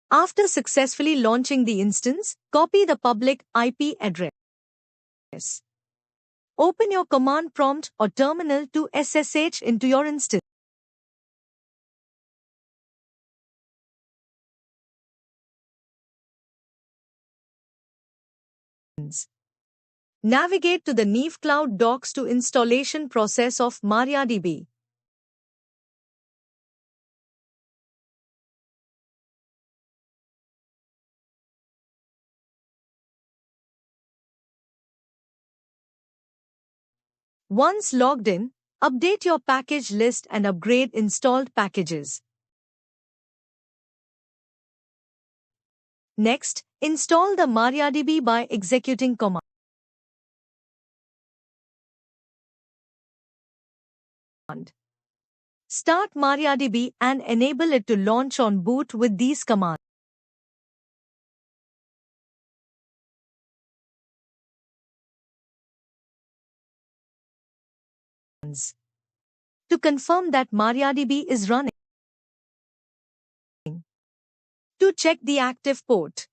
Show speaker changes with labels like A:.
A: After successfully launching the instance, copy the public IP address. Open your command prompt or terminal to SSH into your instance. Navigate to the NeevCloud docs to installation process of MariaDB. Once logged in, update your package list and upgrade installed packages. Next, install the MariaDB by executing command. Start MariaDB and enable it to launch on boot with these commands. To confirm that MariaDB is running. To check the active port.